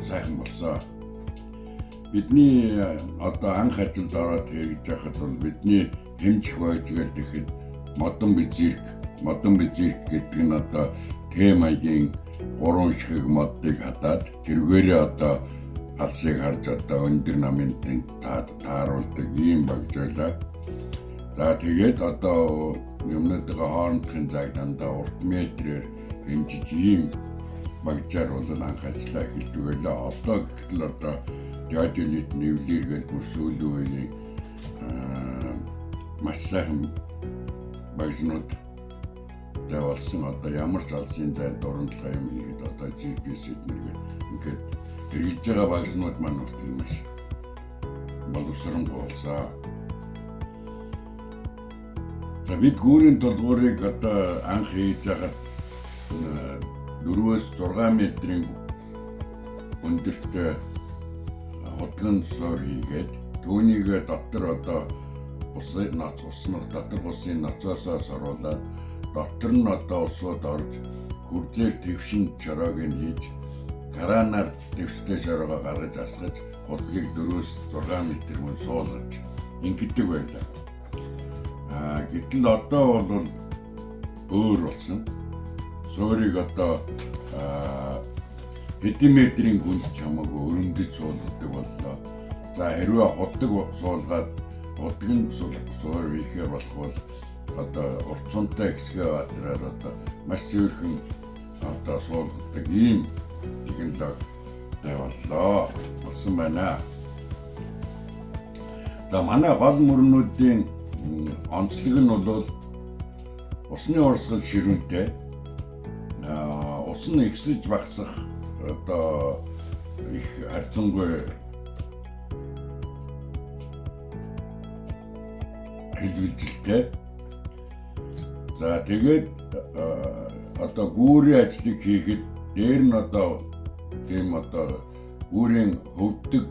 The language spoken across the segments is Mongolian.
сайхан болсон. Бидний одоо анх ажилд ороод хийж байхад бол бидний хэмжих байдгаар тэгэхэд модон бизирк гэдэг нь одоо темагийн 3 шиг модыг хадаад тэргээрээ одоо алсыг харж одоо өндөр намын тааруулдаг ийм багжуулаа. За тэгээд одоо юмнуудаа хоорондохын цаг дандаа урт метрээр хэмжиж ийм багжаар бол анх ажиллаа эхэлдэг байлаа. Одоо гэтэл одоо диагилит нэвлэргээл бүр сүүлийн үеийн маш сайхан багжнууд болсон. Одоо ямар ч алсын зайд дурамтлага юм хийгээд одоо GPS-д нэргээд ингээд хэрэгж байгаа багжнууд маань хүртэл маш боловсронгуй болсон. За бид гүүрийн толгуурыг одоо анх хийж байхад 4-6 метрийн өндөртөө хотлон суур хийгээд түүнийг дотор одоо усын ноцоосоо саруулаад дотор нь одоо усууд орж хурцээр твшин чороог нь хийж каранаар твштэй чороогоо гаргаж асгаж хотлыг 4-6 метр мөн суулгаж ингэдэг байлаа. Гэтэл одоо бол өөр болсон. Суурийг одоо хэдэн метрийн гүнд ч хамаагүй өрөмдөж суулгадаг боллоо. За хэрвээ худдаг суулгаад худгийн суур хийхээр болох бол одоо уртцунтай экскаватораар одоо маш цэвэрхэн одоо суулгадаг ийм технологи боллоо. Болсон байна. За манай гол мөрнүүдийн онцлог нь бол усны урсгал ширүүнтэй. Ус нь ихсэж багасах одоо их харьцангуй хэлбэлзэлтэй. За тэгээд одоо гүүрийн ажлыг хийхэд дээр нь одоо тийм одоо гүүрийн хөвдөг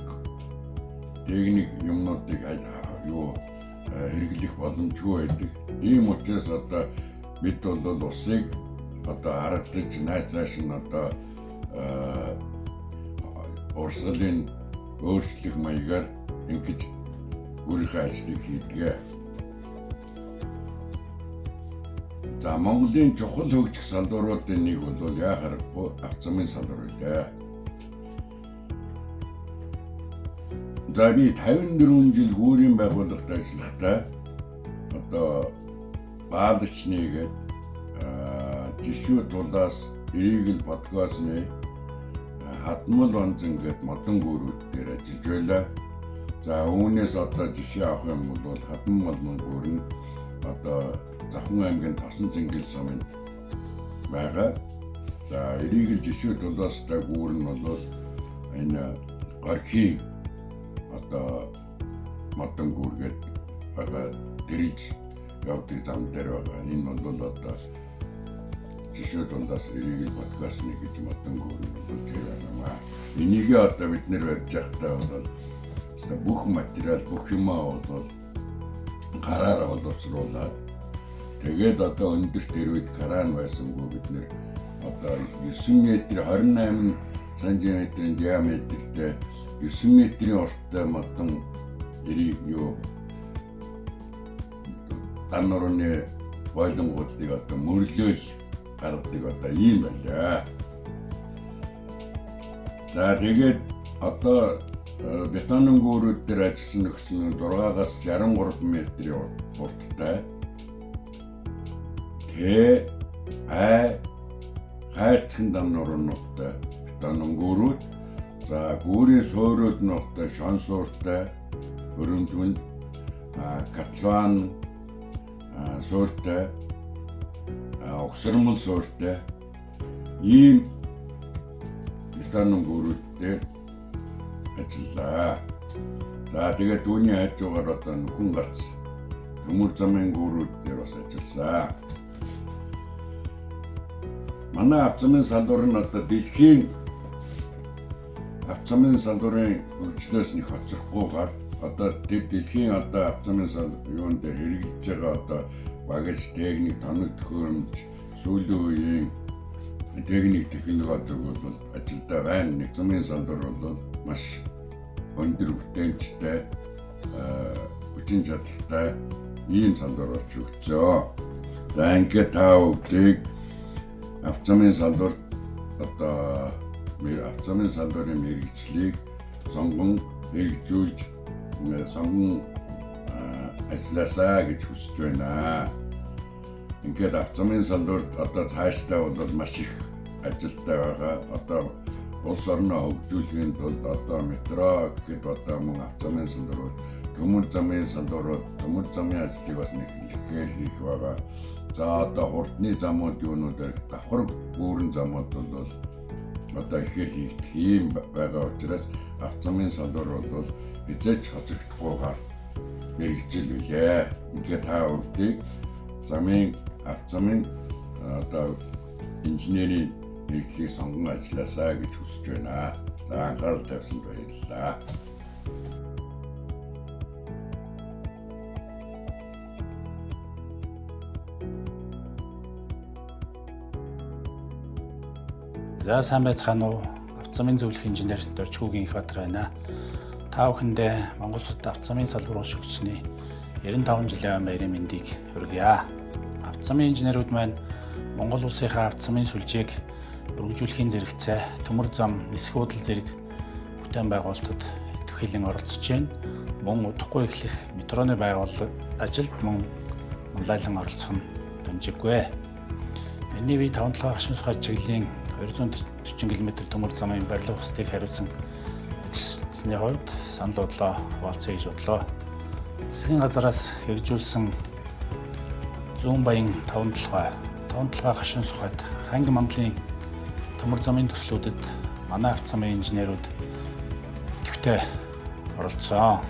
техник юмнуудыг хэрэглэх боломжгүй байдаг. Ийм учраас одоо бид бол усыг одоо харагдаж найзааш нь одоо урсгалын өөрчлөх маягаар ингэж гүүрийнхээ ажлыг хийдэг. За Монголын чухал хөгжих салбаруудын нэг бол яхахгүй авцамын салбар байлаа. За би 54 жил гүүрийн байгууллагт ажиллахдаа одоо баалчныгээд жишүү тулаас эригэл подкастны хатмал онцон гээд модон гүүрүүд дээр ажиллаж байлаа. За үүнээс одоо жишээ авах юм бол хатмал гүүр нь одоо Завхан аймгийн Тосон Цэнгэл сумын байгаа. За эригэл жишүү тулаастай гүүр нь бол энэ горхийн одоо модон гүүргээд байгаа дэрэлж явдаг зам дээр байгаа. Энэ бол одоо жишээ тулаас эригэл подкастны гэж модон гүүр бол тэр байна. Энийг одоо бид нэр барьж байхдаа бол бүх материал бүх юмаа бол гараараа боловсруулаад тэгээд одоо өндөр тэр үед кран байсангүй бид нэр одоо 9 м 28 см диаметртэй 9 метрийн урттай модон эрийг данурны бойлонгуудыг одоо мөрлөөл гаргадаг одоо ийм байлаа. За тэгээд одоо бетонын гүүрүүд дээр ажилласан нөхцөл 6-аас 63 метрийн урттай хайрцагын данурнуудтай бетонын гүүрүүд. За гүүрийн суурьуд нь одоо шон суурьтай, хөрөмдмөнд котлован суурьтай, огсормол суурьтай ийм бетонын гүүрүүд дээр ажиллаа. За тэгээд түүний хажуугаар одоо нөхөн гарц төмөр замын гүүрүүд дээр бас ажилласан. Манай авцамын салбар нь одоо дэлхийн авцамын салбарын хөгжлөөс нэг хоцрохгүйгээр одоо дэлхийн одоо авцамын юунд дээр хэрэгжилж байгаа одоо багаж техник, тоног төхөөрөмж, сүүлийн үеийн техник технологи бол ажилдаа байна. Замын салбар бол маш өндөр бүтээнчтэй хүчин чадалтай ийм салбар болж өгцөө. За ингээд та бүдийг автозамын салбарт одоо автозамын салбарын мэргэжлийг сонгон хэрэгжүүлж сонгон ажилласаа гэж хүсэж байна. Ингээд автозамын салбарт одоо цаашдаа бол маш их ажилтай байгаа. Одоо улс орноо хөгжүүлэхийн тулд одоо метро гэхэд одоо мөн автозамын салбар, төмөр замын салбарууд, төмөр замын ажлыг бас нэг хийх байгаа. За одоо хурдны замууд юунуудаар давхар бүрэн замууд бол одоо ихээр хийгдэх юм байгаа учраас автозамын салбар бол хязгаарч хоцрогдохгүйгээр мэргэжил үлээ. Ингээд та бүдийг автозамын одоо инженерийн мэргэжлийг сонгон ажилласаа гэж хүсэж байна. За анхаарал тавьсанд баярлалаа. За сайн байцгаана уу? Автозамын зөвлөх инженер Доржгүйгийн Ихбатар байна. Та бүхэндээ Монгол Улсад автозамын салбар шөгжсөний 95 жилийн баярын мэндийг хүргье. Автозамын инженерүүд маань Монгол улсынхаа автозамын сүлжээг өргөжүүлэхийн зэрэгцээ төмөр зам, нисэх хуудал зэрэг бүтээн байгуулалтад идэвхжүүлэн оролцож байна. Мөн удахгүй эхлэх метроны байгууллага ажилд мөн онлайлан оролцох нь дамжиггүй. Энэний бие 5 хашин сухай чиглэлийн 240 км төмөр замын барилга устдыг хариуцсан ажилласны хувьд санал бодлоо хуваалцъя гэж бодлоо. Засгийн газараас хэрэгжүүлсэн зүүн баян 5 толгой хашин сухайд ханги мандлын төмөр замын төслүүдэд манай автозамын инженерүүд идэвхтэй оролцсон.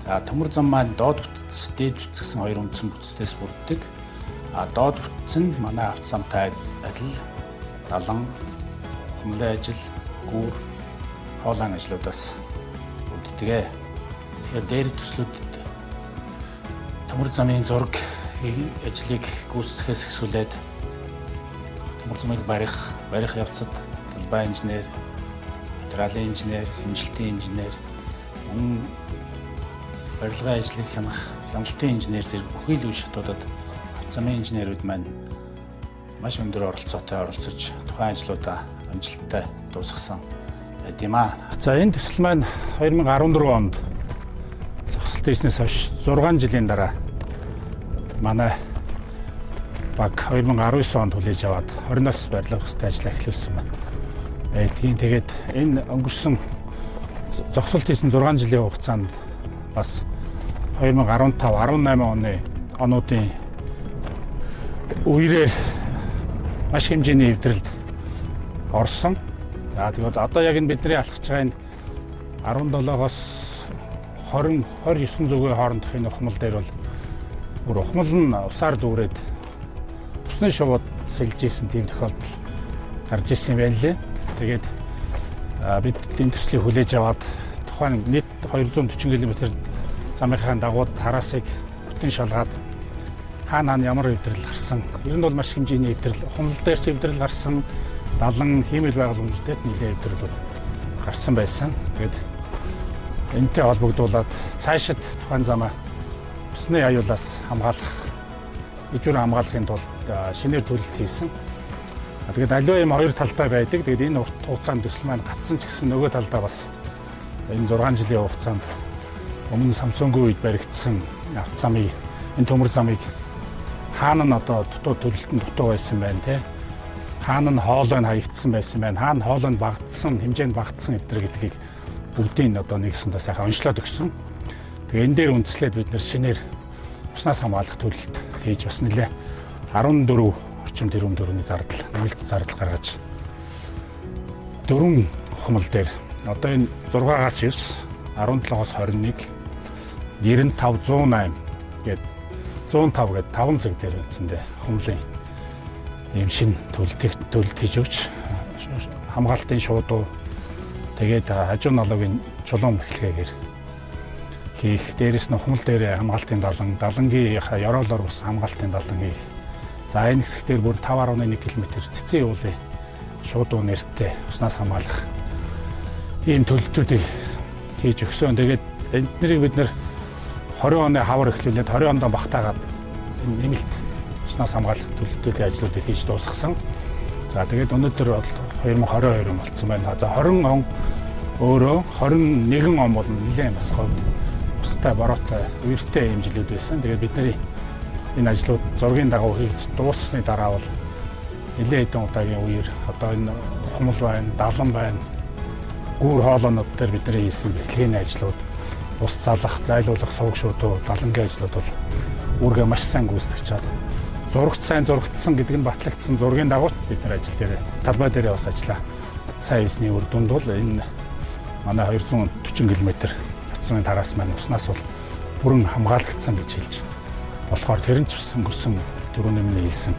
За төмөр зам маань доод бүтц, дээд бүтц гэсэн хоёр үндсэн бүтцээс бүрддэг. Доод бүтц нь манай автозамтай адил далан, ухамлын ажил, гүүр, хоолойн ажлуудаас бүрддэг. Тэгэхээр дээрх төслүүдэд төмөр замын зураг ажлыг гүйцэтгэхээс эхлүүлээд төмөр замыг барих явцад талбай инженер, материалын инженер, хэмжилтийн инженер, мөн барилгын ажлыг хяналтын инженер зэрэг бүхий л үе шатуудад автозамын инженерүүд маань маш өндөр оролцоотой оролцож тухайн ажлуудаа амжилттай дуусгасан байт юм аа. За энэ төсөл маань 2014 онд зогсолт хийснээс хойш 6 жилийн дараа манай баг 2019 онд хүлээж аваад 20-оос барилга хөстэй ажиллаа эхлүүлсэн байна. Тэгээд энэ өнгөрсөн зогсолт хийсэн 6 жилийн хугацаанд бас 2015-18 онуудын үеэр маш хэмжээний эвдрэлд орсон. Тэгээд одоо яг энэ бидний алхаж байгаа энэ 17-оос 29 зүгийн хоорондох энэ ухмал дээр бол бүр ухмал нь усаар дүүрээд усны шувууд сэлж исэн тийм тохиолдол гарч ирсэн юм байна лээ. Тэгээд бид энэ төслийг хүлээж аваад тухайн нийт 240 км замынхаа дагууд тараасыг бүтэн шалгаад хаана ямар эвдрэл гарсан. Ер нь бол маш хэмжээний эвдрэл, ухамлал дээр ч эвдрэл гарсан, далан хиймэл байгууламжуудад нэлээд эвдрэлүүд гарсан байсан. Тэгээд энэтэй холбогдуулаад цаашид тухайн замаа усны аюулаас хамгаалах, ижүүр хамгаалахын тулд шинээр төлөлт хийсэн. Тэгээд аливаа юм хоёр талтай байдаг. Тэгээд энэ урт хугацаанд төсөл маань гацсан ч гэсэн нөгөө талдаа бас энэ 6 жилийн хугацаанд өмнө Самсунгийн үед баригдсан автозамын энэ төмөр замыг хаана нь одоо төлөлтөнд дутуу байсан байна те. Хаана нь хоолой нь хаягдсан байсан байна. Хаана хоолой нь багтсан, хэмжээнд багтсан гэдэр гэдгийг бүгдийг одоо нэгсэндээ сайхан онцлоод өгсөн. Тэгээ энэ дээр үндэслээд бид нэр шинээр уснаас хамгаалах төлөлт хийж бас нэлээ 14 орчим тэрбум төгрөгийн зардал, нэмэлт зардал гаргаж 4 ухамлал дээр одоо энэ 6-аас 9, 17-оос 21, 95, 108 гээд 105 гээд 5 цаг дээр үндсэндээ ухамлын ийм шин төлөлт хийж өгч хамгаалтын шуудуу тэгээд хажуу налуугийн чулуун бэхлэгээр хийх, дээрэс нь ухамлал дээр хамгаалтын далангийн яроолоор бас хамгаалтын далан хийх За энэ хэсгээр бүр 5.1 км цэцэн уулын шуудуу нэртэй уснаас хамгаалах ийм төлөвлөлтүүдийг хийж өгсөн. Тэгээд эднэрийг бид нэр 20 оны хавар эхлүүлээд 20 онд багтаагаад нэмэлт уснаас хамгаалах төлөвлөлтүүдийн ажлуудыг хийж дуусгасан. За тэгээд өнөөдөр бол 2022 он болсон байна. За 20 он өөрөө 21 он бол нэлээд бас говьд бустай бороотой үертэй юм жилүүд байсан. Тэгээд бидний энэ ажлууд зургийн дагуу хийж дууссаны дараа бол нэлээд хэдэн удаагийн үеэр одоо энэ ухамл байна, далан байна, гүүр хоолоонууд дээр бидний хийсэн бэлтгэний ажлууд, ус залах, зайлуулах сувгшуудуу, далангийн ажлууд бол үүргээ маш сайн гүйцэтгэж чад. Зурагт сайн зурагдсан гэдэг нь батлагдсан зургийн дагуу бид нар ажил дээр талбай дээр бас ажиллаа. Сайн хийсний үр дүнд бол энэ манай 240 км татсан тараас маань уснаас бол бүрэн хамгаалагдсан гэж хэлж болохоор тэр нь ч өнгөрсөн 4 нэмний хэлсэн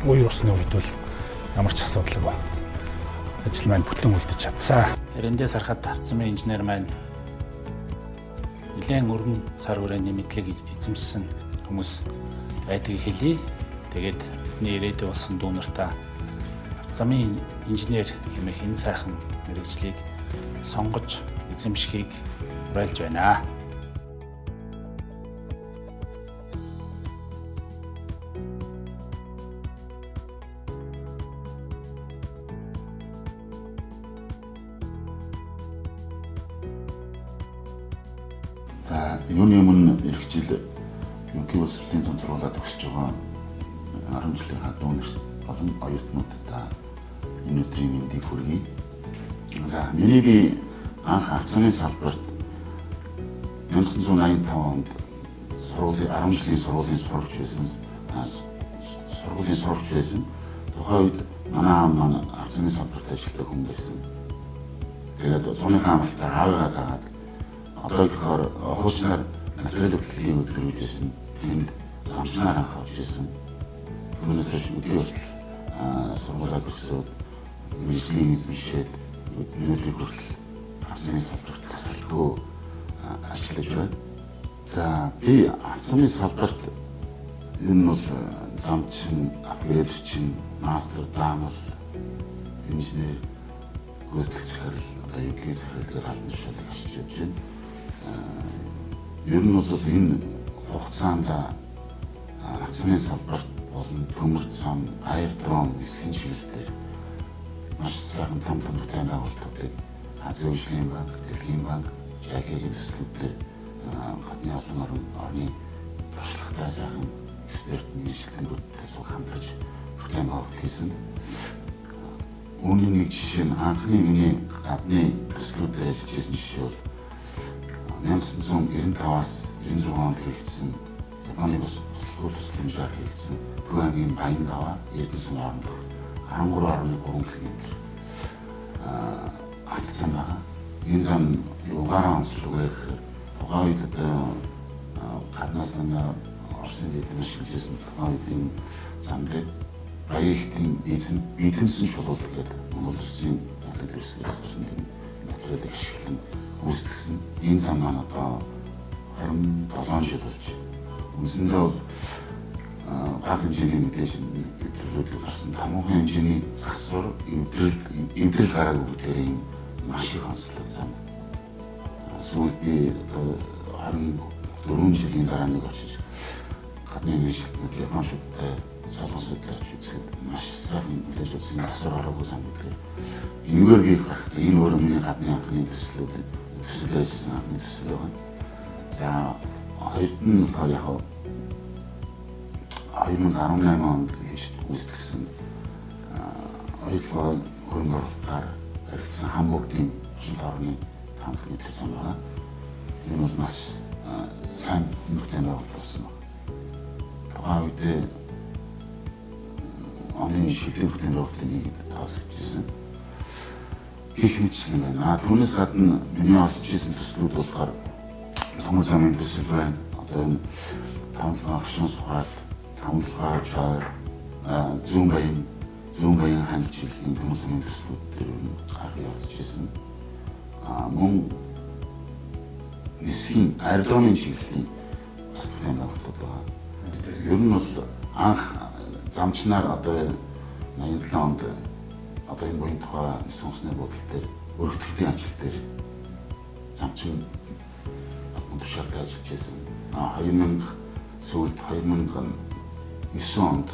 үе усны үед бол ямар ч асуудалгүй ажил маань бүтэн үлдэж чадсан. Эрэндээс харахад авцмын инженер маань нэлээд өргөн цар хүрээний мэдлэг эзэмшсэн хүмүүс байдгийг хэлье. Тэгээд бидний ирээдүйн болсон дүү нартаа замын инженер хэмээх энэ сайхан мэргэжлийг сонгож эзэмшихийг уриалж байна. За юуны өмнө эх жил Юнкийн улсралтын цонцруулаад өгсөж байгаа 10 жилийн хадуу нэрт болон оюутнуудаа энэ өдрийн мэндийг хүргэе. За миний би анх авцмын салбарт 1985 онд сургуулийн 10 жилийн сургуулийн сурагч байсан. Тухайн үед манай аав маань авцмын салбарт ажилладаг хүн байсан. Тэгээд цууныхаа амралтаар аавыгаа дагаад одоогийнхоор хуучнаар материал өвтлөлийн өдөр гэж байсан. Тэнд замчнаар анхаарч ирсэн. Түүнээс хойш өдөө сургуулиуд өсөөд мэргэжлийн эзэмшээд өнөөдрийг хүртэл авцмын салбарт тасалгүй ажиллаж байна. За би авцмын салбарт ер нь бол замчин, апгрейдчин, мастер, даамал, инженер, гүйцэтгэх захирал, одоо юугийн захирал гэдэг албан тушаалыг ашиглаж явж байна. Ер нь бол энэ хугацаанд авцмын салбарт болон төмөрт сан, аяр дрон, эсхийн чиглэлээр маш сайхан том бүтээн байгуулалтуудыг Азийн хөгжлийн банк, Дэлхийн банк, JAG-ийн төслүүдээр гадны олон орны туршлагатай сайхан эксперт мэргэжлэгчдтэй суух хамтарч бүтээн байгуулалт хийсэн. Үүний нэг жишээ нь анхны миний гадны төслүүдэд ажиллаж байсан жишээ бол 1995-аас 96 онд хэрэгжсэн Японы төслийн жаар хэрэгжсэн Төв аймгийн Баяндава Эрдэнэсын хоорондох 13.3 км хатцсан байгаа. Энэ зам юугаараа онцлоггүй гэхээр тухайн үед гаднаас нь Оросын эдийн шилжсэн тухайн үеийн зам дээр баярын эзэмсэн шулуулт гэдэг Монгол Улсын төлөвлөсгөөс гарсан материалыг ашиглан үүсгэсэн. Энэ зам маань одоо 27 жил болж үндсэндээ бол бага хэмжээний мэдээж төлөвлөлт гарсан. Томоохон хэмжээний засвар эвдрэл гараагүй гэдгээр маш их онцлог зам. Сүүлд би одоо 24 жилийн дараа нэг очиж гадны мэргэжлүүд Япончуудтай солонгосуудтай үзэхэд маш сайхан мэдээж үзсэн засвар гараагүй зам гэдгээр энэгээр би гарахтай энэ өөрөө миний гадны анхны төсөл ажилласан анхны төсөл байна. За хоёрд нь болохоор яг 2018 онд үүсгэсэн оюутлын хөрөнгө оруулалтаар хэрэгжсэн Хамбургийн 30 орны хамт мэдээ зам байна. Энэ бол маш сайн бүтээн байгуулалт болсон байна. Тухайн үед оны шилдэг бүтээн байгуулалтын нэг тооцогдсон. Их мэдчлэн байна. Түүнээс гадна миний олж ирсэн төслүүд болохоор төмөр замын төсөл байна. Одоо энэ тавлан агшин сухад, тавлан жаар, зүүн баян ханг чиглэлийн төмөр замын төслүүд дээр гаргаж явуулж ирсэн. Мөн нисхийн аэродромын чиглэлийн бас бүтээн байгуулалт байгаа. Ер нь бол анх замчнаар одоо 87 онд одоо энэ буян тухай сонгосны бодол дээр өргөдөлтийн ажил дээр замчин тушаалтай ажиллаж байсан. 2000 сүүлд 2009 онд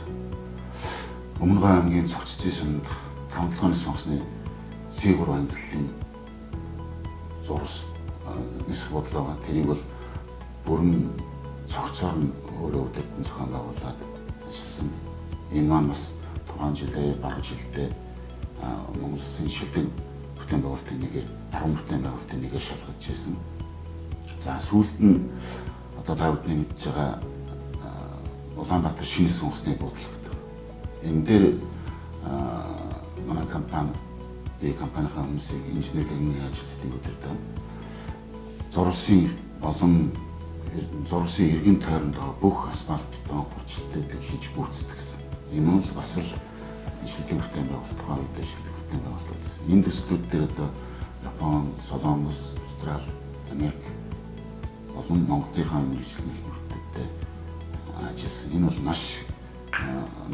Өмнөгой аймгийн Цогц зүйн сумдах 5 оны сонгосны C3 ангиллын зурс нисэх бодлоо. Тэрийг бол бүрэн цогцоор нь өөрөө өдөртөн зохион байгуулад ажилласан. Энэ маань бас тухайн жилээ баруун жилдээ Монгол Улсын шилдэг бүтээн байгуулалтын нэгээр 10 бүтээн байгуулалтын нэгээр шалгаж байсан. За сүүлд нь одоо та бүдний мэдж байгаа Улаанбаатар шинэ сонгосны бодол гэдэг. Энэ дээр манай компанийн хүмүүсийг инженер техникийн ажилтнуудыг удирдах зурвасын болон зурвасын эргэн тойронд байгаа бүх асфальт бетон хурцлтыг хийж гүйцэтгэх гэсэн. Энэ бол бас л шилдэг бүтээн байгуулалт тухайн үедээ шилдэг бүтээн байгуулалт байсан. Энэ төслүүд дээр одоо Япон, Солонгос, Австрали, Америк болон Монголынхаа мэргэжлийн хэлбэртэй ажилласан. Энэ бол маш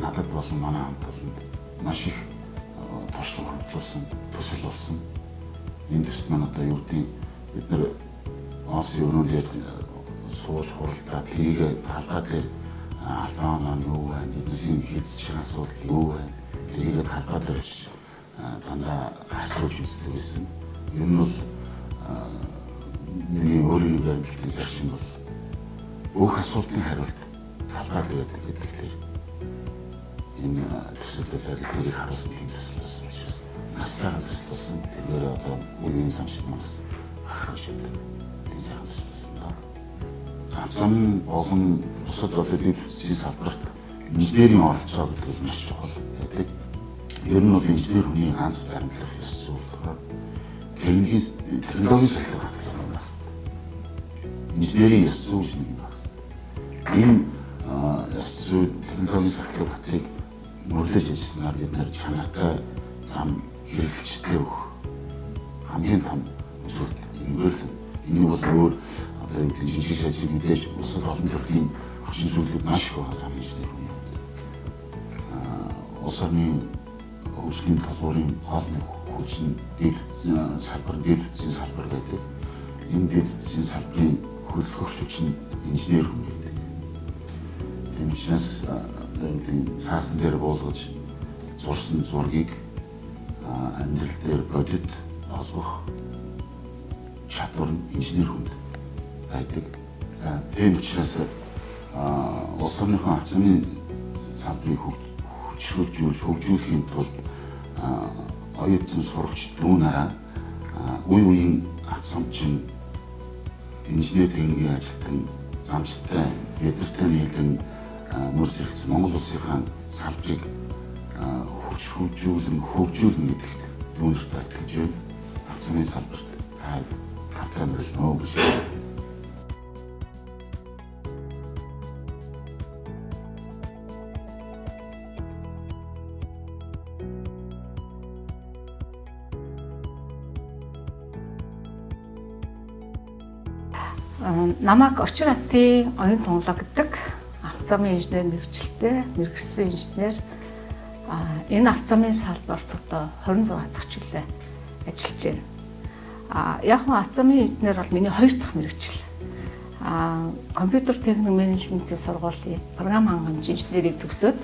надад болон манай хамт болон маш их туршлага хөрвүүлсэн, төсөл болсон. Энэ төсөл маань одоо юу гэдэг бид нар Осын өрөөлөд сууж хуралдаад тэрийг талбай дээр албан нь юу вэ? Эднийсийн хийцэж байгаа асуудал юу вэ? Тэрийг талбай дээр очиж дандаа харьцуулж үздэг гэсэн. Ер нь бол миний өөрийн ярилцлагын зарчим бол бүх асуултын хариулт талбай дээр гэдэг дээр энэ төсөлөөр тэрийг харуулсан тийм төсөл болсон. Маш сайн төсөл болсон. Тэгэхээр одоо үеийн замшил маань харах шиг зам болон бусад оддын бүтцийн салбарт инженерийн оролцоо гэдэг нь маш чухал байдаг. Ер нь бол инженер хүний ганц баримтлах ёс зүйл болохоор технологийн салбар гэдэг юм байна. Инженерийн ёс зүйл нэг юм байна. Энэ ёс зүйл технологийн салбарыг мөрдөж ажилласнаар бид нар чанартай зам хэрэглэгчтэй өгөх хамгийн том зүйл юм. Энэ бол өөр жижиг сажиг мэдээж бусад олон төрлийн хүчин зүйлүүд маш их байгаа зам инженер хүн. Улс орны хөгжлийн талбарын гол нэг хүчин дэд салбар, дэд бүтцийн салбар байдаг. Энэ дэд бүтцийн салбарын хөлөөх хүчин инженер хүн байдаг. Тийм учраас цаасан дээр буулгаж зурсан зургийг амьдрал дээр бодит олгох чадвар нь инженер хүнд байдаг. Тийм учраас улс орныхон авч замын салбарыг хөгжүүлэхийн тулд оюутан сурагч дүүнараа үе үеийн авч замчин инженер техникийн ажилтан замчтай эдгэртэй нийлэн мөр зэрэгцсэн Монгол улсынхаа салбарыг хөгжүүлэн гэдэгт дүүнэртэй итгэж байна. Авч замын салбарт тавтай мөрөлнөө гэж. Намайг Орчин хотын оюун тонголоо гэдэг авто замын инженер мэргэжилтэй мэргэжсэн инженер. Энэ авто замын салбарт одоо 26 дахь жилээ ажиллаж байна. Яг нь авто замын инженер бол миний 2 дахь мэргэжил. Компьютер техник менежментийн сургуулийн програм хангамж инженерийг төгсөөд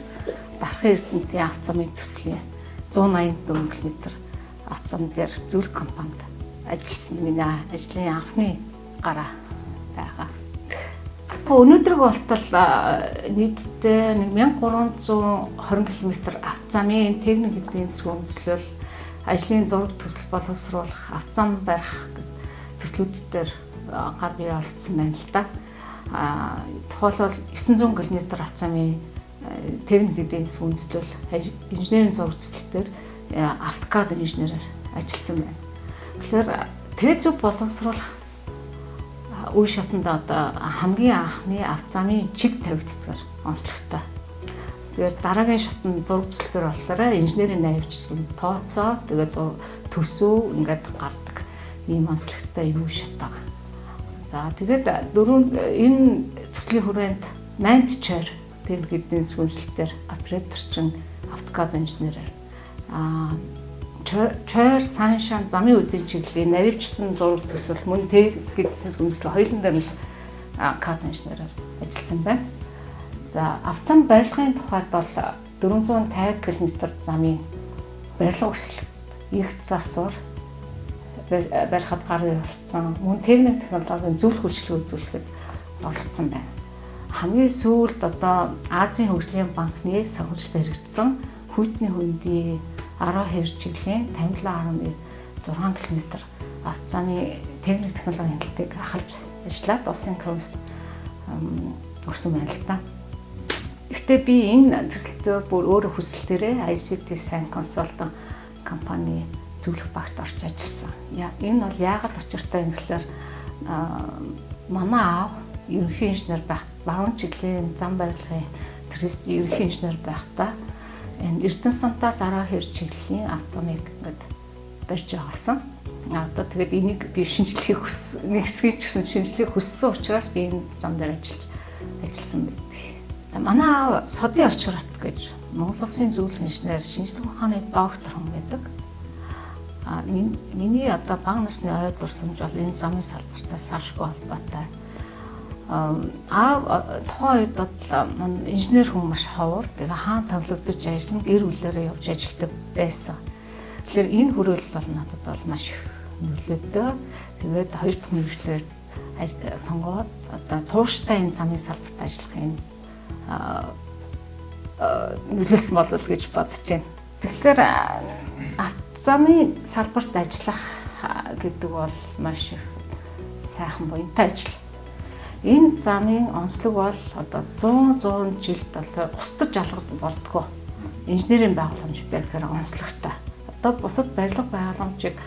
Дархан Эрдэнэтийн авто замын төслийн 184 км авто зам дээр Зүрх компанид ажилласан. Миний ажлын анхны гараа байгаа. Өнөөдрийг болтол нийтдээ 1320 км авто замын техник эдийн засгийн үндэслэл ажлын зураг төсөл боловсруулах авто зам барих төслүүд дээр гар бие олдсон байна л да. Тухайлбал 900 км авто замын техник эдийн засгийн үндэслэл инженерийн зураг төсөл дээр автокад инженерээр ажилласан байна. Тэгэхээр тэр зөв боловсруулах үе шатанд одоо хамгийн анхны авто замын чиг тавигддгаар онцлогтой. Тэгээд дараагийн шатнд зураг төслөөр болохоор инженерийн найрчсан тооцоо тэгээд төсөө ингээд гардаг ийм онцлогтой юм шат байгаа. За тэгээд энэ төслийн хүрээнд Manchester техник эдийн засгийн үндэслэлээр операторчин автокад инженерээр чойр саншан замын үдийн чиглэлийн наривчсан зураг төсөл мөн техник эдийн засгийн үндэслэл хоёулын дээр л кад инженерээр ажилласан байна. За авцсан барилгын тухайд бол 450 км замын барилга өсөлт их засвар барихад гарын хүрсэн мөн техник технологийн зөвлөх үйлчлэг үзүүлэхэд оролцсон байна. Хамгийн сүүлд одоо Азийн хөгжлийн банкны санхүүжилт хэрэгжсэн хүйтний хөндөй 10 хэр чиглэлийн 57.6 км авцааны техник технологийн хяналтыг ахалж ажиллаад улсын хөрөст өрсөн байна л да. Гэхдээ би энэ төсөлтөөр бүр өөрөө хүсэлтээрээ ICT Сайн консалтинг компани зөвлөх багт орж ажилласан. Энэ бол яагаад учиртай юм гэхээр манай аав ерөнхий инженер байхад баруун чиглэлийн зам барилгын трест ерөнхий инженер байхдаа энэ Эрдэнэсантаас 10 хэр чиглэлийн авцамыг ингээд барьж явуулсан. Одоо тэгээд энийг би шинжлэхийг нэг хэсгийг ч гэсэн шинжлэхийг хүссэн учраас би энэ зам дээр ажилласан байдаг. Манай аав Содын Орчрот гэж Монгол Улсын зөвлөх инженер шинжлэх ухааны доктор хүн байдаг. Миний одоо бага насны ой дурсамж бол энэ замын салбартай салшгүй холбоотой. Тухайн үед бол инженер хүн маш ховор. Тэгээ хаан товлогдож ажиллан гэр бүлээрээ явж ажилладаг байсан. Тэгэхээр энэ хүрээлэл бол надад бол маш их нөлөөтэй. Тэгээд хоёр дахь мэргэжлээр сонгоод одоо тууштай энэ замын салбарт ажиллахын нөлөөсөн болов гэж бодож байна. Тэгэхээр замын салбарт ажиллах гэдэг бол маш их сайхан буянтай ажил. Энэ замын онцлог бол одоо 100 жилд бол устдаж алгад болдгоо. Инженерийн байгууламж гэхээр онцлогтой. Одоо бусад барилга байгууламжийг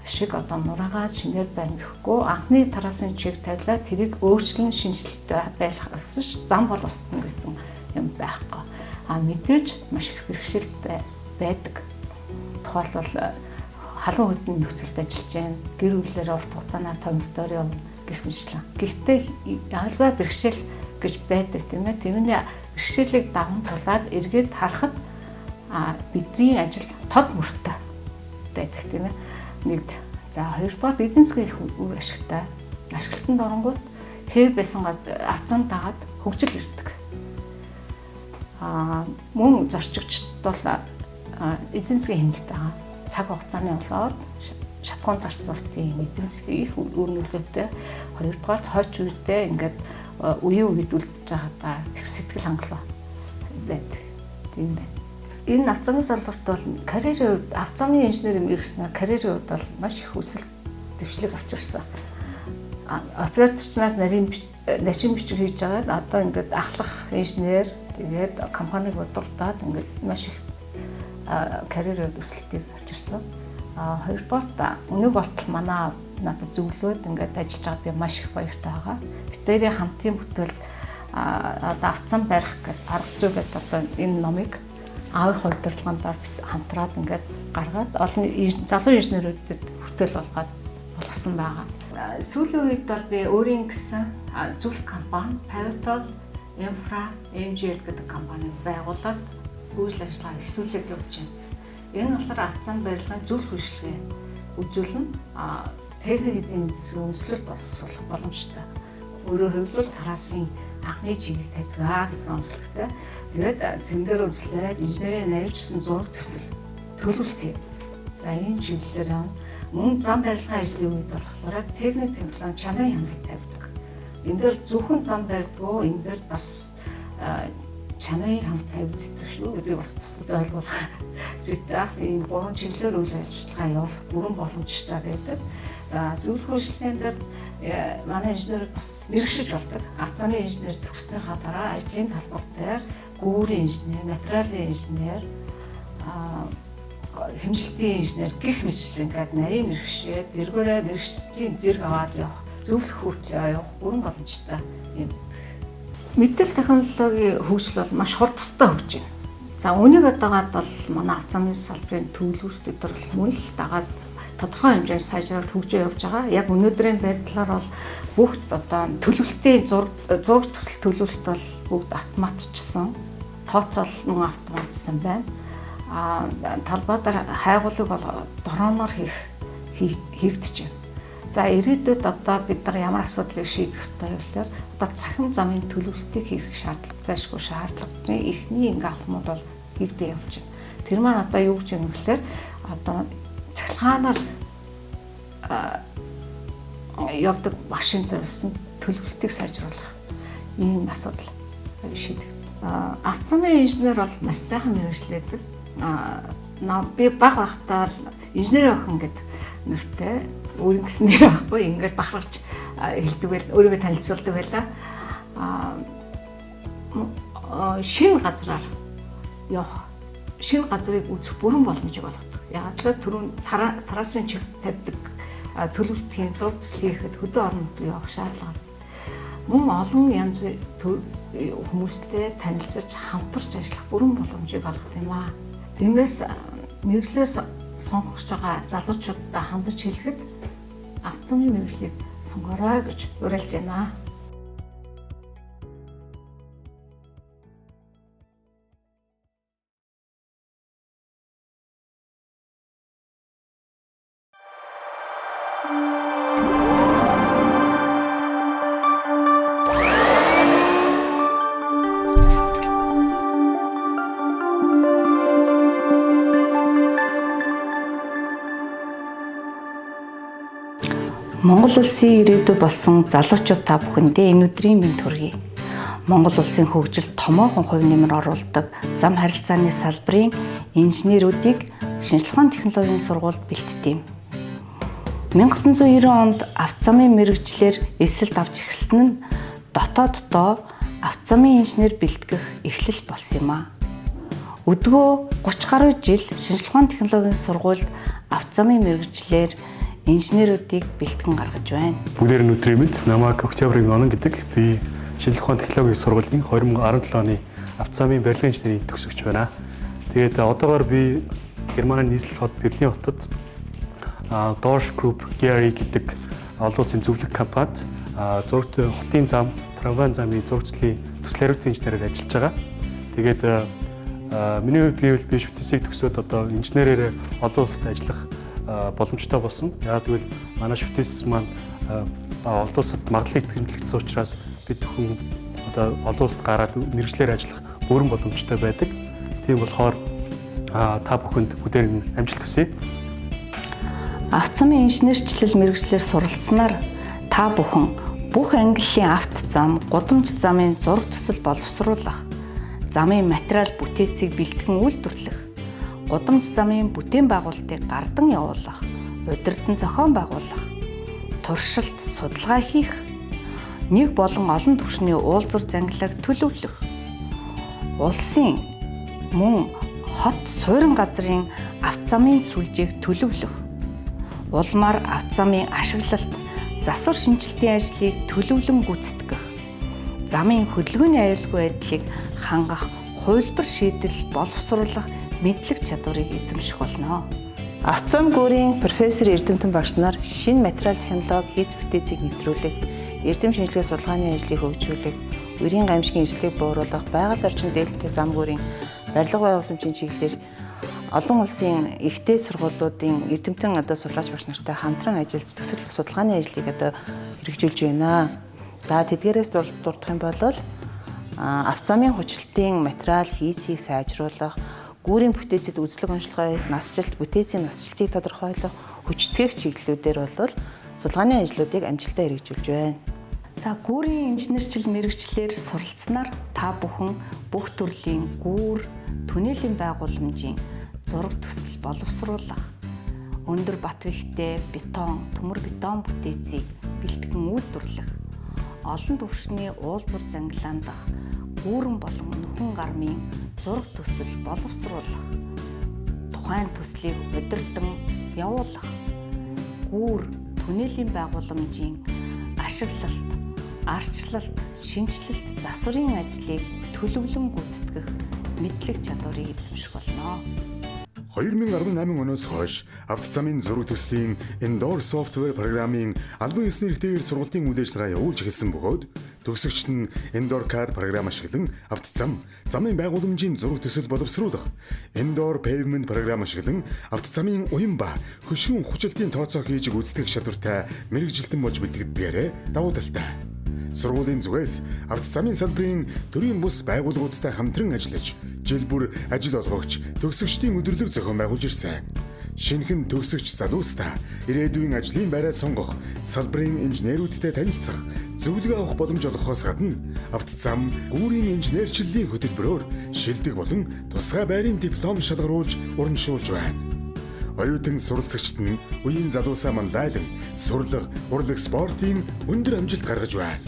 шиг одоо нураагаа шинээр байна гэхгүй анхны тарасын чиг тавилаа тэрийг өөрчлөн шинжилэлтэй байлгах гэсэн ш зам бол устна гэсэн юм байхгүй. Мэдээж маш их бэрхшээлтэй байдаг. Тухайлбал халуун хөдөлгөөний нөхцөлд ажиллаж байна. Гэр бүлээр урт хугацаанаар томилдоор явна гэх мэтлэн. Гэхдээ альва бэрхшээл гэж байдаг тийм ээ. Тэрний бэрхшээлийг даван тулаад эргээд харахад бидний ажил тод мөртэй байдаг тийм ээ. Нэгд. За хоёрдугаар бизнесийн их үр ашигтай. Ашиглалтанд оронгууд хэв байсан авцан дагаад хөгжил ирдэг. Мөн зорчигчд бол эдийн засгийн хэмнэлт байгаа. Цаг хугацааны болоод шатхуун зарцуулалтын эдийн засгийн их үр нөлөөтэй. Хоёрдугаар хойч үедээ ингээд үеийн үед үлдэж байгаадаа их сэтгэл хангалуун байдаг. Тийм байна. Энэ авцамын салбарт бол карьерийн үед авцамын инженер мэргэжсэн карьерийн үед бол маш их өсөлт дэвшлиг авчирсан. Операторчнаар нарийн бичиг хийж байгаа. Одоо ингээд ахлах инженер тэгээд компаниг удирдаад ингээд маш их карьерийн үед өсөлтийг авчирсан. Хоёрдугаар өнөө болтол манай надад зөвлөөд ингээд ажиллаж байгаад би маш их баяртай байгаа. Битээрийн хамтын бүтээл одоо авцам барих гэдэг арга зүй гэдэг одоо энэ номыг аавын удирдлагаанд хамтраад ингээд гаргаад олон залуу инженерүүдэд хүртэл болгосон байгаа. Сүүлийн үед бол би өөрийн гэсэн зөвлөх компани Pivotal Infra MGL гэдэг компаниг байгуулад үйл ажиллагаа эхлүүлээд явж байна. Энэ болохоор авцсан барилгын зөвлөх үйлчлэгээ үзүүлэн техник эдийн засгийн үндэслэл боловсруулах боломжтой. Өөрөөр хэлбэл тарасын анхны чиглэл тавьгаа гэх онцлогтой. Тэгээд тэн дээр үзлээд инженерийн наривчсан зураг төсөл төлөвлөлт хийв. За энэ чиглэлээр мөн зам барилгын ажлын үед болохоор техник технологи чанарын хяналт тавьдаг. Энэ дээр зөвхөн зам барилгоо энэ дээр бас чанарын хяналт тавьдаг шүү. Гэдэг бас бусдад ойлгуулах зүйтэй. Энэ гурван чиглэлээр үйл ажиллагаа явуулах бүрэн боломжтой байдаг. За зөвлөх үйлчлэгийн дээр манай инженер бас мэргэшиж болдог. Авцааны инженер төгссөнийхаа дараа ажлын талбар дээр гүүрийн инженер, материалын инженер, хэмжилтийн инженер гэх мэтлэн ингээд нарийн мэргэшээ, тэргээрээ мэргэжлийн зэрэг аваад явах, зөвлөх хүртэл явах бүрэн боломжтой юм. Мэдээлэл технологийн хөгжил бол маш хурдтай хөгжиж байна. За үүнийг дагаад бол манай авцааны салбарын төлөвлөлт өдр мөн л дагаад тодорхой хэмжээнд сайжраад хөгжиж явж байгаа. Яг өнөөдрийн байдлаар бол бүх одоо төлөвлөлтийн зураг төсөл төлөвлөлт бол бүгд автоматчсан. Тооцоол мөн автоматсан байна. Талбай дээр хайгуулыг бол дроноор хийгдэж байна. За ирээдүйд одоо бид нар ямар асуудлыг шийдэх ёстой вэ гэхээр одоо цахим замын төлөвлөлтийг хийх зайлшгүй шаардлага. Эхний алхмууд бол хийгдэж явж байна. Тэр маань одоо юу гэж юм гэхээр одоо цахилгаанаар явдаг машин зориулсан төлөвлөлтийг сайжруулах ийм асуудал шийдэгдэ. Автозамын инженер бол маш сайхан мэргэжлээдэг. Би баг байхдаа инженер охин гэдэг нэртэй өөрийн гэсэн нэр байхгүй ингээд бахархаж хэлдэг байл өөрийгөө танилцуулдаг байлаа. Шинэ газраар явах, шинэ газрыг үзэх бүрэн боломжийг олгодог. Яг л түрүүн тарасын чигт тавьдаг төлөвлөлтийн зураг төслийг хийхэд хөдөө орон нутгийн явах шаардлага. Мөн олон янзын хүмүүстэй танилцаж хамтарч ажиллах бүрэн боломжийг олгох юм аа. Тиймээс мэргэжлээс сонгож байгаа залуучуудаа хандаж хэлэхэд автозамын мэргэжлийг сонгорой гэж уриалж байна. Монгол улсын ирээдүй болсон залуучууд та бүхэндээ энэ өдрийн мэнд хүргэе. Монгол улсын хөгжилд томоохон хувь нэмэр оруулдаг зам харилцааны салбарын инженерүүдийг шинжилгээ ухааны технологийн сургуульд бэлтдэв. 1990 онд автозамын мэргэжлэр эсэлт авч эхэлсэн нь дотооддоо автозамын инженер бэлтгэх эхлэл болсон юм а. Өдгөө 30 гаруй жил шинжилгээ ухааны технологийн сургуульд автозамын мэргэжлэр инженерүүдийг бэлтгэн гаргаж байна. Бүгдээр нь өдрийн мэнд намайг Октябрийн онон гэдэг би шинжилгээ ухааны технологийн сургуулийн 2017 оны автозамын барилгын инженерийн төгсөгч байна. Тэгээд одоогоор би Германы нийслэл хот Берлин хотод Dodge Group GRE гэдэг олон улсын зөвлөх компанид зурагт хотын зам, трамвай замын зурагчлалын төсөл хариуцсан инженерээр ажиллаж байгаа. Тэгээд миний хувьд гэвэл би шүтээсийг төгсөөд одоо инженерээр олон улсад ажиллах боломжтой болсон. Яг тэгвэл манай шүтээс маань олон улсад магадлалыг тэмдэглэгдсэн учраас бид хүн одоо олон улсад гараад мэргэжлэр ажиллах бүрэн боломжтой байдаг. Тийм болохоор та бүхэнд бүгдээр нь амжилт хүсье. Автозамын инженерчлэл мэргэжлээр суралцсанаар та бүхэн бүх ангиллын автозам, гудамж замын зураг төсөл боловсруулах, замын материал бүтээцийг бэлтгэн үйлдвэрлэх, гудамж замын бүтээн байгуулалтыг гардан явуулах, удирдан зохион байгуулах, туршилт, судалгаа хийх, нэг болон олон түвшний уулзур зангилааг төлөвлөх, улсын мөн хот суурин газрын автозамын сүлжээг төлөвлөх, улмаар автозамын ашиглалт, засвар шинжилтийн ажлыг төлөвлөн гүйцэтгэх, замын хөдөлгөөний аюулгүй байдлыг хангах хувилбар шийдэл боловсруулах мэдлэг чадварыг эзэмших болно. Автозам гүүрийн профессор Эрдэмтэн багш нар шинэ материал технологи хийс бүтээцийг нэвтрүүлэх, эрдэм шинжилгээ судалгааны ажлыг хөгжүүлэх, үрийн гамшигын эрсдлийг бууруулах, байгаль орчин дээлтэй зам гүүрийн барилга байгууламжийн чиглэлээр олон улсын ихтэй сургуулиудын эрдэмтэн судлаач багш нартай хамтран ажиллаж төсөл судалгааны ажлыг хэрэгжүүлж байна. За тэдгээрээс дурдах юм бол автозамын хүчлэлтийн материал хийсийг сайжруулах, гүүрийн бүтээцэд үзлэг онцлогоо, насжилт, бүтээцийн насжилтыг тодорхойлох, хүчтэйг чиглэлүүдээр бол судалгааны ажлуудыг амжилттай хэрэгжүүлж байна. За гүүрийн инженерчил мэргэжлэр суралцсанаар та бүхэн бүх төрлийн гүүр, түнэлийн байгууламжийн зураг төсөл боловсруулах, өндөр бат вихтэй бетон, төмөр бетон бүтээцийг бэлтгэн үйлдвэрлэх, олон түвшний уулзур зангилаан дах гүүрэн болон нөхөн гармын зураг төсөл боловсруулах, тухайн төслийг удирдан явуулах, гүүр, түнэлийн байгууламжийн ашиглалт, арчлалт, шинжилэлт, засварын ажлыг төлөвлөн гүйцэтгэх мэдлэг чадварыг эзэмших болно. 2018 оноос хойш автозамын зураг төслийн Endor software програмын албан ёсны эрхтэйгээр сургалтын үйл ажиллагаа явуулж эхэлсэн бөгөөд Төгсөгчд нь Indoor CAD програм ашиглан автозам, замын байгууламжийн зураг төсөл боловсруулах, Indoor Pavement програм ашиглан автозамын уян ба хөшүүн хүчлэлтийн тооцоо хийж гүйцэтгэх чадвартай мэрэгжилтэн болж бэлтгэдгээрээ давуу талтай. Сургуулийн зүгээс автозамын салбарын төрийн бус байгууллагуудтай хамтран ажиллаж, жил бүр ажил олгогч төгсөгчдийн өдөрлөг зохион байгуулж ирсэн. Шинэхэн төгсөгч залуустаа ирээдүйн ажлын байраа сонгох, салбарын инженерүүдтэй танилцах, зөвлөгөө авах боломж олгохоос гадна автозам, гүүрийн инженерчлэлийн хөтөлбөрөөр шилдэг болон тусгай байрын диплом шалгаруулж урамшуулж байна. Оюутан суралцагчид нь үеийн залуусаа манлайлан сурлага, урлаг спортын өндөр амжилт гаргаж байна.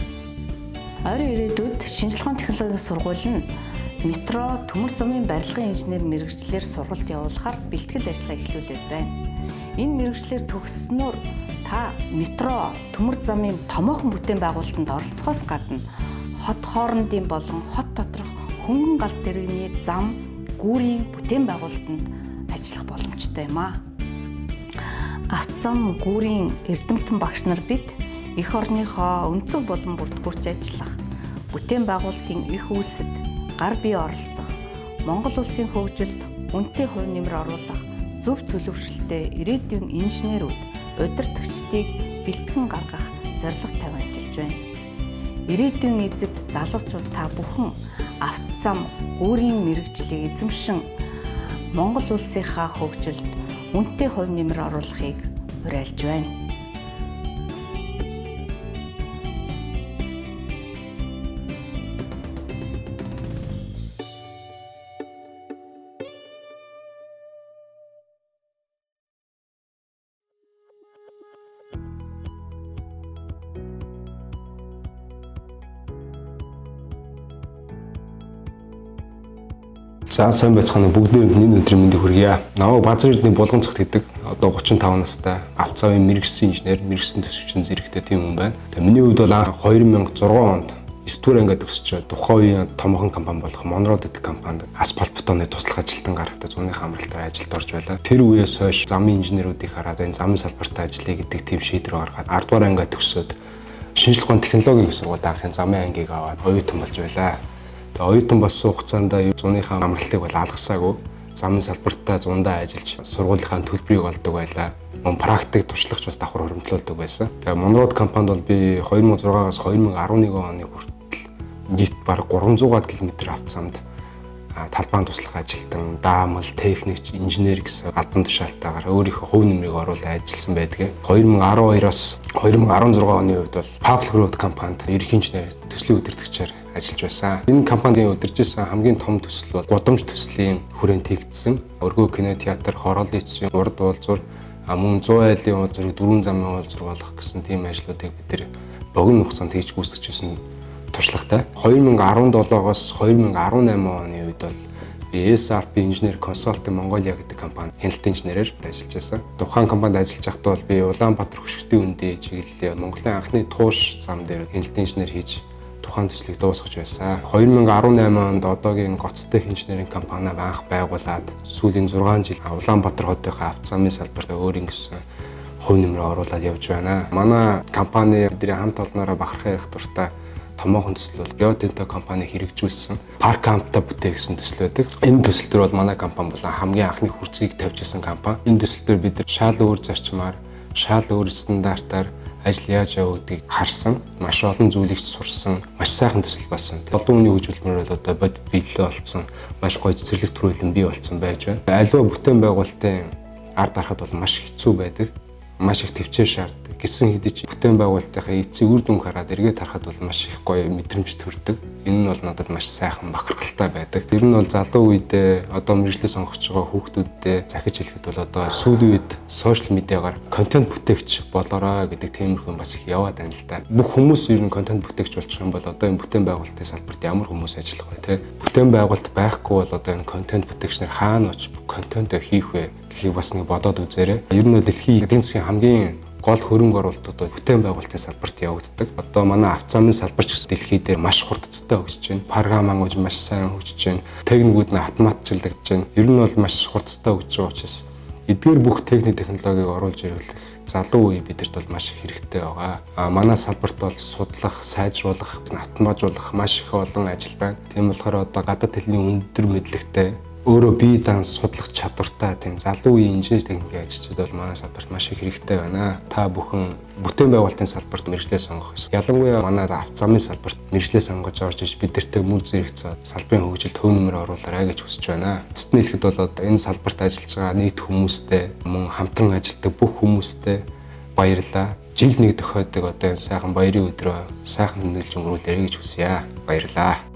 Ойрын ирээдүйд шинжилгээний технологийн сургууль нь метро, төмөр замын барилгын инженер мэргэжлэр сургалт явуулахаар бэлтгэл ажлаа эхлүүлээд байна. Энэ мэргэжлэр төгсснөөр та метро, төмөр замын томоохон бүтээн байгуулалтанд оролцохоос гадна хот хоорондын болон хот доторх хөнгөн галт тэрэгний зам, гүүрийн бүтээн байгуулалтанд ажиллах боломжтой юм аа. Автозам, гүүрийн эрдэмтэн багш нар бид эх орныхоо өнцөг болон бүртгүүрч ажиллах, бүтээн байгуулалтын их үүсэд гар бие оролцох, Монгол улсын хөгжилд үнэтэй хувь нэмэр оруулах, зөв төлөвшөлтөй ирээдүйн инженерүүд, удирдагчдыг бэлтгэн гаргах зорилго тавин ажиллаж байна. Ирээдүйн эзэд залуучууд та бүхэн автозам, гүүрийн мэргэжлийг эзэмшин Монгол улсынхаа хөгжилд үнэтэй хувь нэмэр оруулахыг уриалж байна. За сайн байцгаана бүгдээр энэ өдрийн мэндийг хүргье. Намайг Базар Эрдэнэ Булган цогт гэдэг одоо 35 настай автозамын мэргэжсэн инженер, мэргэжсэн төсөвчин зэрэгтэй тийм хүн байна. Тэгээ миний хувьд бол 2006 онд 9 дугаар ангид төгсөж тухайн үеийн томоохон компани болох Монрод гэдэг компанид асфальт бетоны туслах ажилтан гарагтай зуны хамралтай ажилд орж байлаа. Тэр үеэс хойш замын инженерүүдийг хараад энэ замын салбарт ажиллая гэдэг тийм шийдвэр гаргаад 10 дугаар ангид төгсөөд шинжилгээ ухааны технологийн сургуульд анхын замын ангийг аваад оюутан болж байлаа. Оюутан болсон хугацаанд зуныхаа амралтыг бол алгасаагүй замын салбартаа зундаа ажиллаж сургуулийнхаа төлбөрийг олдог байлаа. Практик туршлагч бас давхар хөрөмтлүүлдэг байсан. Тэгээ Монрод компанид бол би 2006-аас 2011 оны хүртэл нийт бараг 300-аад км автозамд талбайн туслах ажилтан, даамал, техникч, инженер гэсэн албан тушаалтайгаар өөрийнхөө хувь нэмрийг оруулаад ажилласан байдаг. 2012-оос 2016 оны үед бол Public Road компанид ерөнхий инженер төслийн удирдагчаар ажиллаж байсан. Энэ компанийн удиржсэн хамгийн том төсөл бол гудамж төслийн хүрээнд хийгдсэн. Өргөө кино театр, хороолын эцсийн урд уулзвар, мөн 100 айлын уулзварыг 4 замын уулзвар болгох гэсэн тийм ажлуудыг бид нэр богино хугацаанд хийж гүйцэтгэжсэн туршлагатай. 2017-оос 2018 оны үед бол SRP Engineer Consulting Mongolia гэдэг компанид хяналтын инженерээр ажиллаж байсан. Тухайн компанид ажиллаж байхдаа бол би Улаанбаатар хөшгөтийн үндэ чиглэлээ Монголын анхны тууш зам дээр хяналтын инженер хийж тухайн төслийг дуусгаж байсан. 2018 онд одоогийн Гоцтех инженерийн компани анх байгуулад сүүлийн 6 жил Улаанбаатар хотынхаа автозамын салбарт өөрийн гэсэн хувь нэмрээ оруулаад явж байна. Манай компани бидний хамт олноороо бахархаа ярих дуртай томоохон төсөл бол Rio Tinto компани хэрэгжүүлсэн парк хамтаа бүтээгдсэн төсөл байдаг. Энэ төсөл төр бол манай компани болон хамгийн анхны хүрцгийг тавьж исэн компани. Энэ төсөл төр бид нар шал өөр зарчмаар, шал өөр стандартаар ажил яаж явагдгийг харсан, маш олон зүйлийг сурсан, маш сайхан төсөл болсон. Олон хүний хөгжүүлмөр бол одоо бодит биелэлээ олцсон, маш гоё цэцэрлэг төрөлн бий болсон байж байна. Аливаа бүтээн байгуулалтын ард харахад бол маш хэцүү байдаг. Маш их төвчээр шаарддаг. Гэсэн хэдий ч бүтээн байгуулалтынхаа эцсийн үр дүнг хараад эргээд харахад бол маш их гоё мэдрэмж төрдөг. Энэ нь бол надад маш сайхан бахархалтай байдаг. Тэр нь бол залуу үедээ одоо мэргэжлээ сонгож байгаа хүүхдүүдтэй захиж хэлэхэд бол одоо сүүлийн үед сошиал медиагаар контент бүтээгч болоорой гэдэг тиймэрхүү бас их яваад байна л да. Бүх хүмүүс ер нь контент бүтээгч болчих юм бол одоо энэ бүтээн байгуулалтын салбарт ямар хүмүүс ажиллах вэ те? Бүтээн байгуулалт байхгүй бол одоо энэ контент бүтээгч нар хаана очиж контент хийх вэ гэхийг бас нэг бодоод үзээрэй. Ер нь дэлхийн эдийн засгийн хамгийн гол хөрөнгө оруулалтууд бол бүтээн байгуулалтын салбарт явагддаг. Одоо манай автозамын салбар ч гэсэн дэлхийд дээр маш хурдцтай хөгжиж байна. Програм ангууж маш сайн хөгжиж байна. Техникүүд нь автоматжуулагдж байна. Ер нь бол маш хурдцтай хөгжиж байгаа учраас эдгээр бүх техник технологиг оруулж ирүүлэх залуу үе бидэрт бол маш их хэрэгтэй байгаа. Манай салбарт бол судлах, сайжруулах, автоматжуулах маш их олон ажил байна. Тийм болохоор одоо гадаад хэлний өндөр мэдлэгтэй өөрөө бие даан судлах чадвартай тийм залуу үеийн инженер техникийн ажилчид бол манай салбарт маш их хэрэгтэй байна. Та бүхэн бүтээн байгуулалтын салбарт мэргэжлээ сонгох эсвэл ялангуяа манай авто замын салбарт мэргэжлээ сонгож орж иж бидэртэй мөр зэрэгцээ салбарын хөгжилд төв нэмэр оруулаарай гэж хүсэж байна. Эцэст нь хэлэхэд бол одоо энэ салбарт ажиллаж байгаа нийт хүмүүстэй мөн хамтран ажилладаг бүх хүмүүстэй баярлалаа. Жил нэг тохиодог одоо энэ сайхан баярын өдрөө сайхан нөлөөлж өнгөрүүлээрэй гэж хүсье. Баярлалаа.